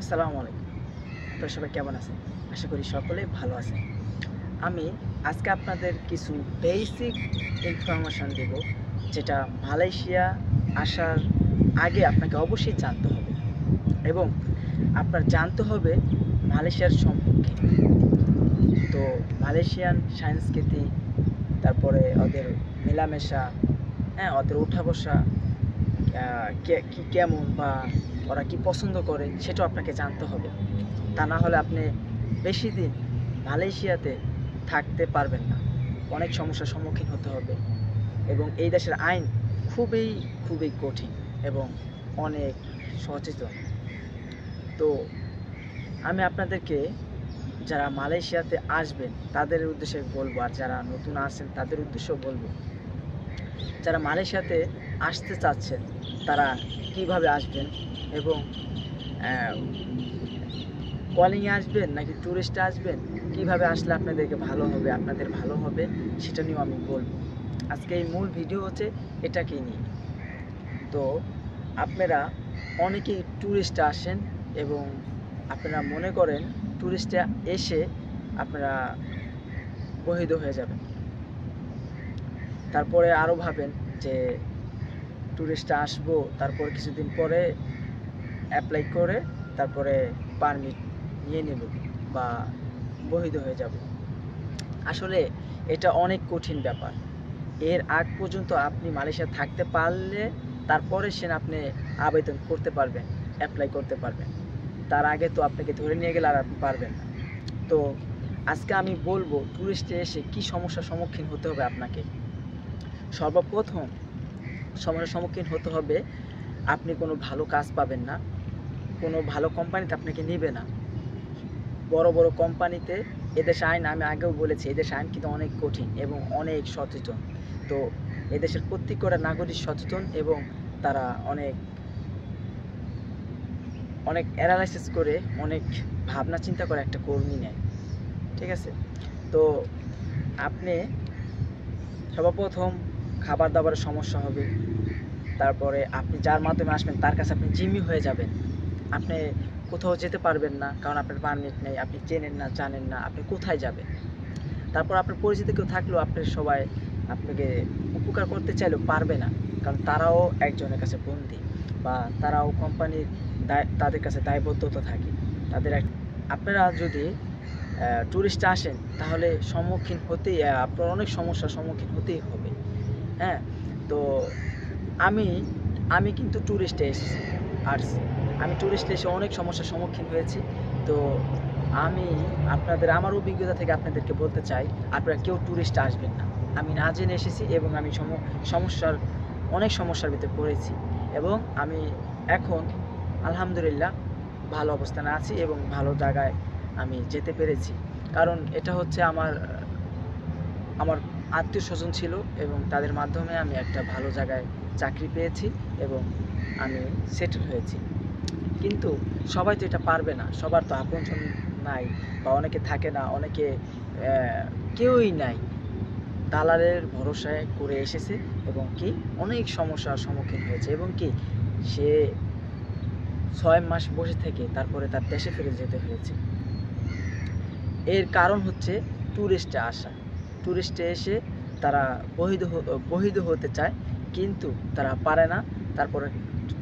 আসসালামু আলাইকুম। আপনারা সবাই কেমন আছেন? আশা করি সকলেই ভালো আছেন। আমি আজকে আপনাদের কিছু বেসিক ইনফরমেশন দেব, যেটা মালয়েশিয়া আসার আগে আপনাকে অবশ্যই জানতে হবে এবং আপনার জানতে হবে মালয়েশিয়ার সম্পর্কে। তো মালয়েশিয়ান সংস্কৃতি, তারপরে ওদের মেলামেশা, হ্যাঁ, ওদের ওঠা বসা কি কেমন, বা ওরা কি পছন্দ করে সেটাও আপনাকে জানতে হবে। তা না হলে আপনি বেশি দিন মালয়েশিয়াতে থাকতে পারবেন না, অনেক সমস্যার সম্মুখীন হতে হবে। এবং এই দেশের আইন খুবই খুবই কঠিন এবং অনেক সচেতন। তো আমি আপনাদেরকে, যারা মালয়েশিয়াতে আসবেন তাদের উদ্দেশ্যে বলবো, আর যারা নতুন আসেন তাদের উদ্দেশ্যেও বলবো, যারা মালয়েশিয়াতে আসতে চাচ্ছেন তারা কিভাবে আসবেন এবং কলিংয়ে আসবেন নাকি ট্যুরিস্টে আসবেন, কিভাবে আসলে আপনাদের ভালো হবে সেটা নিয়েও আমি বলবো। আজকে এই মূল ভিডিও হচ্ছে এটাকে নিয়ে। তো আপনারা অনেকেই ট্যুরিস্টে আসেন এবং আপনারা মনে করেন ট্যুরিস্টে এসে আপনারা বহিদ হয়ে যাবেন। তারপরে আরও ভাবেন যে ট্যুরিস্টে আসবো, তারপর কিছুদিন পরে অ্যাপ্লাই করে তারপরে পারমিট নিয়ে নেব বা বহিদ হয়ে যাব। আসলে এটা অনেক কঠিন ব্যাপার। এর আগ পর্যন্ত আপনি মালয়েশিয়া থাকতে পারলে তারপরে আপনি আবেদন করতে পারবেন, অ্যাপ্লাই করতে পারবেন। তার আগে তো আপনাকে ধরে নিয়ে গেলে আর আপনি পারবেন না। তো আজকে আমি বলবো ট্যুরিস্টে এসে কি সমস্যার সম্মুখীন হতে হবে আপনাকে। সর্বপ্রথম সমস্যার সম্মুখীন হতে হবে, আপনি কোনো ভালো কাজ পাবেন না, কোনো ভালো কোম্পানিতে আপনাকে নেবে না। বড় বড় কোম্পানিতে এদেশের আইন, আমি আগেও বলেছি, এদেশের আইন কিন্তু অনেক কঠিন এবং অনেক সচেতন। তো এদেশের প্রত্যেকটা নাগরিক সচেতন এবং তারা অনেক অনেক অ্যানালাইসিস করে, অনেক ভাবনা চিন্তা করে একটা কর্মী নেয়। ঠিক আছে? তো আপনি সর্বপ্রথম খাবার দাবারের সমস্যা হবে। তারপরে আপনি যার মাধ্যমে আসবেন তার কাছে আপনি জিম্মি হয়ে যাবেন। আপনি কোথাও যেতে পারবেন না, কারণ আপনার পারমিট নেই, আপনি চেনেন না, জানেন না আপনি কোথায় যাবেন। তারপর আপনার পরিচিত কেউ থাকলেও সবাই আপনাকে উপকার করতে চাইলেও পারবে না, কারণ তারাও একজনের কাছে বন্দী, বা তারাও কোম্পানির তাদের কাছে দায়বদ্ধতা থাকে। আপনারা যদি ট্যুরিস্ট আসেন তাহলে আপনার অনেক সমস্যার সম্মুখীন হতেই হবে। হ্যাঁ, তো আমি আমি কিন্তু ট্যুরিস্টে এসেছি, আসছি। আমি ট্যুরিস্টে এসে অনেক সমস্যার সম্মুখীন হয়েছি। তো আমি আমার অভিজ্ঞতা থেকে আপনাদেরকে বলতে চাই, আপনারা কেউ ট্যুরিস্টে আসবেন না। আমি না জেনে এসেছি এবং আমি অনেক সমস্যার ভিতরে পড়েছি, এবং আমি এখন আলহামদুলিল্লাহ ভালো অবস্থানে আছি এবং ভালো জায়গায় আমি যেতে পেরেছি। কারণ এটা হচ্ছে আমার আমার আত্মীয় স্বজন ছিল এবং তাদের মাধ্যমে আমি একটা ভালো জায়গায় চাকরি পেয়েছি এবং আমি সেটেল হয়েছি। কিন্তু সবাই তো এটা পারবে না, সবার তো আপনজন নাই, বা অনেকে থাকে না, অনেকে কেউই নাই, দালালের ভরসায় করে এসেছে এবং কি অনেক সমস্যার সম্মুখীন হয়েছে, এবং কি সে 6 মাস বসে থেকে তারপরে তার দেশে ফিরে যেতে হয়েছে। এর কারণ হচ্ছে ট্যুরিস্টে আসা। ট্যুরিস্টে এসে তারা বহিদ হতে চায়, কিন্তু তারা পারে না। তারপরে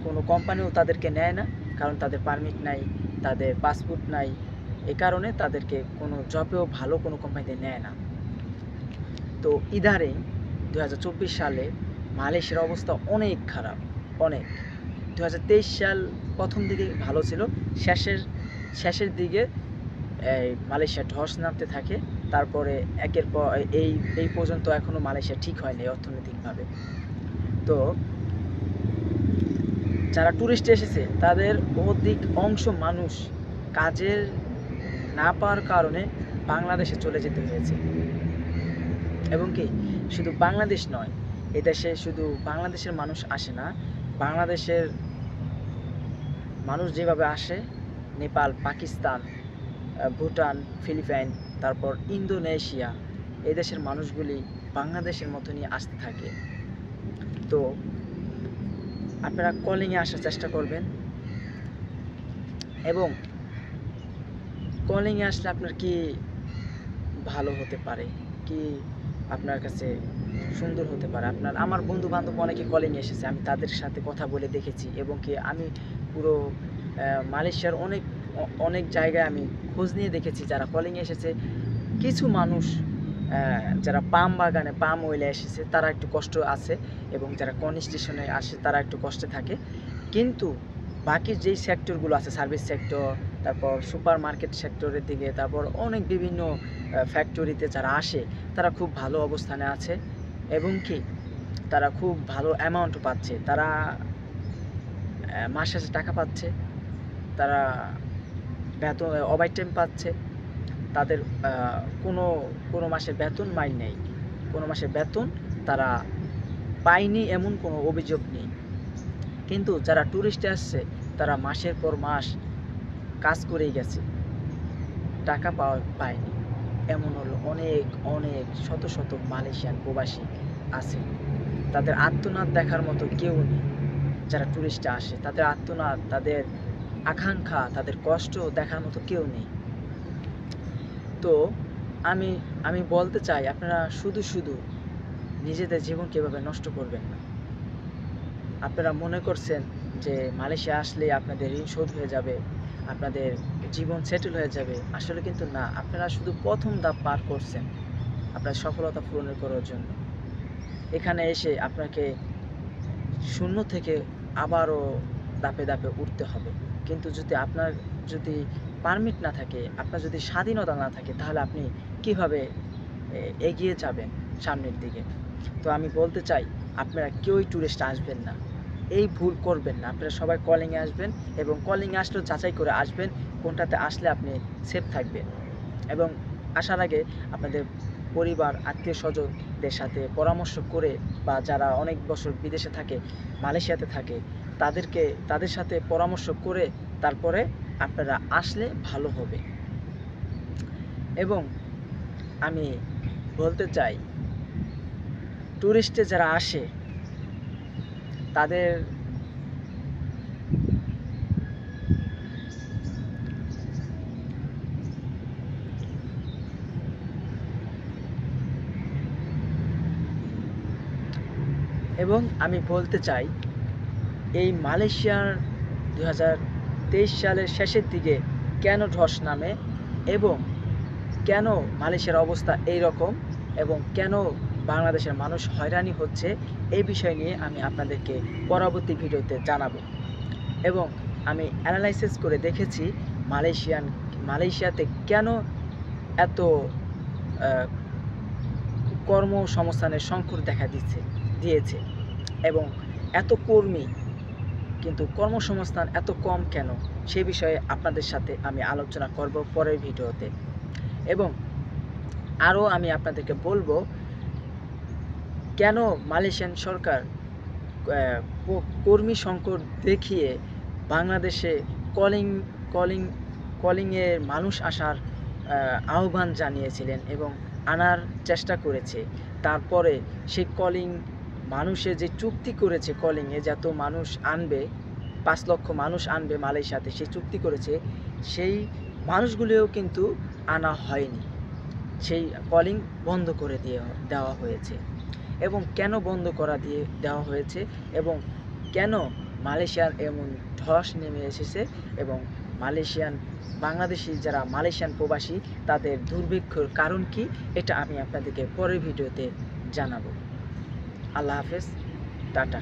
কোনো কোম্পানিও তাদেরকে নেয় না, কারণ তাদের পারমিট নাই, তাদের পাসপোর্ট নাই। এ কারণে তাদেরকে কোনো জবেও ভালো কোনো কোম্পানিতে নেয় না। তো ইদারিং 2024 সালে মালয়েশিয়ার অবস্থা অনেক খারাপ, অনেক। 2023 সাল প্রথম দিকে ভালো ছিল, শেষের দিকে মালয়েশিয়া ধস নামতে থাকে। তারপরে একের পর এই পর্যন্ত এখনও মালয়েশিয়া ঠিক হয়নি অর্থনৈতিকভাবে। তো যারা ট্যুরিস্ট এসেছে তাদের অধিক অংশ মানুষ কাজের না পাওয়ার কারণে বাংলাদেশে চলে যেতে হয়েছে। এবং কি শুধু বাংলাদেশ নয়, এদেশে শুধু বাংলাদেশের মানুষ আসে না, বাংলাদেশের মানুষ যেভাবে আসে, নেপাল, পাকিস্তান, ভুটান, ফিলিপাইন, তারপর ইন্দোনেশিয়া, এই দেশের মানুষগুলি বাংলাদেশের মতনই আসতে থাকে। তো আপনারা কলিংয়ে আসার চেষ্টা করবেন। এবং কলিংয়ে আসলে আপনার কি ভালো হতে পারে, কি আপনার কাছে সুন্দর হতে পারে। আমার বন্ধু বান্ধব অনেকে কলিংয়ে এসেছে, আমি তাদের সাথে কথা বলে দেখেছি এবং কি আমি পুরো মালয়েশিয়ার অনেক জায়গায় আমি খোঁজ নিয়ে দেখেছি যারা কলিংয়ে এসেছে। কিছু মানুষ যারা পাম বাগানে পাম অয়েলে এসেছে তারা একটু কষ্ট আছে, এবং যারা কনস্ট্রাকশনে আসে তারা একটু কষ্টে থাকে। কিন্তু বাকি যেই সেক্টরগুলো আছে, সার্ভিস সেক্টর, তারপর সুপার মার্কেট সেক্টরের দিকে, তারপর অনেক বিভিন্ন ফ্যাক্টরিতে যারা আসে তারা খুব ভালো অবস্থানে আছে এবং কি তারা খুব ভালো অ্যামাউন্ট পাচ্ছে। তারা মাস শেষে টাকা পাচ্ছে, তারা বেতন ওভারটাইম পাচ্ছে, তাদের কোনো মাসের বেতন মাইন নেই, কোনো মাসের বেতন তারা পায়নি এমন কোনো অভিযোগ নেই। কিন্তু যারা ট্যুরিস্টে আসছে তারা মাসের পর মাস কাজ করেই গেছে, টাকা পায়নি। এমন হলো অনেক অনেক শত শত মালয়েশিয়ান প্রবাসী আছে। তাদের আর্তনাদ দেখার মতো কেউ নেই। যারা ট্যুরিস্টে আসে তাদের আর্তনাদ, তাদের আকাঙ্ক্ষা, তাদের কষ্ট দেখার মতো কেউ নেই। তো আমি বলতে চাই, আপনারা শুধু নিজেদের জীবনকে এভাবে নষ্ট করবেন না। আপনারা মনে করছেন যে মালয়েশিয়া আসলে আপনাদের ঋণ শোধ হয়ে যাবে, আপনাদের জীবন সেটেল হয়ে যাবে। আসলে কিন্তু না, আপনারা শুধু প্রথম ধাপ পার করছেন আপনার সফলতা পূরণ করার জন্য। এখানে এসে আপনাকে শূন্য থেকে আবারও ধাপে ধাপে উঠতে হবে। কিন্তু আপনার যদি পারমিট না থাকে, আপনার যদি স্বাধীনতা না থাকে, তাহলে আপনি কিভাবে এগিয়ে যাবেন সামনের দিকে? তো আমি বলতে চাই, আপনারা কেউই ট্যুরিস্ট আসবেন না, এই ভুল করবেন না। আপনারা সবাই কলিংয়ে আসবেন এবং কলিংয়ে আসলেও যাচাই করে আসবেন কোনটাতে আসলে আপনি সেফ থাকবেন। এবং আসার আগে আপনাদের পরিবার, আত্মীয় স্বজনদের সাথে পরামর্শ করে, বা যারা অনেক বছর বিদেশে থাকে, মালয়েশিয়াতে থাকে, তাদের সাথে পরামর্শ করে তারপরে আপনারা আসলে ভালো হবে। এবং আমি বলতে চাই, ট্যুরিস্টে যারা আসে তাদের এবং আমি বলতে চাই, এই মালয়েশিয়ার 2023 সালের শেষের দিকে কেন ধস নামে এবং কেন মালয়েশিয়ার অবস্থা এই রকম, এবং কেন বাংলাদেশের মানুষ হয়রানি হচ্ছে, এই বিষয় নিয়ে আমি আপনাদেরকে পরবর্তী ভিডিওতে জানাবো। এবং আমি অ্যানালাইসিস করে দেখেছি মালয়েশিয়াতে কেন এত কর্মসংস্থানের সংকট দেখা দিয়েছে এবং এত কর্মী কিন্তু কর্মসংস্থান এত কম কেন, সে বিষয়ে আপনাদের সাথে আমি আলোচনা করব পরের ভিডিওতে। এবং আরও আমি আপনাদেরকে বলবো কেন মালয়েশিয়ান সরকার কর্মী সংকট দেখিয়ে বাংলাদেশে কলিংয়ের মানুষ আসার আহ্বান জানিয়েছিলেন এবং আনার চেষ্টা করেছে। তারপরে সেই মানুষের যে চুক্তি করেছে, কলিংয়ে যত মানুষ আনবে, 5 লক্ষ মানুষ আনবে মালয়েশিয়াতে, সেই চুক্তি করেছে, সেই মানুষগুলিও কিন্তু আনা হয়নি। সেই কলিং বন্ধ করে দেওয়া হয়েছে। এবং কেন বন্ধ দেওয়া হয়েছে এবং কেন মালয়েশিয়ার এমন ধস নেমে এসেছে, এবং বাংলাদেশি যারা মালয়েশিয়ান প্রবাসী তাদের দুর্ভিক্ষর কারণ কি, এটা আমি আপনাদেরকে পরের ভিডিওতে জানাবো। আল্লাহ হাফেজ, টাটা।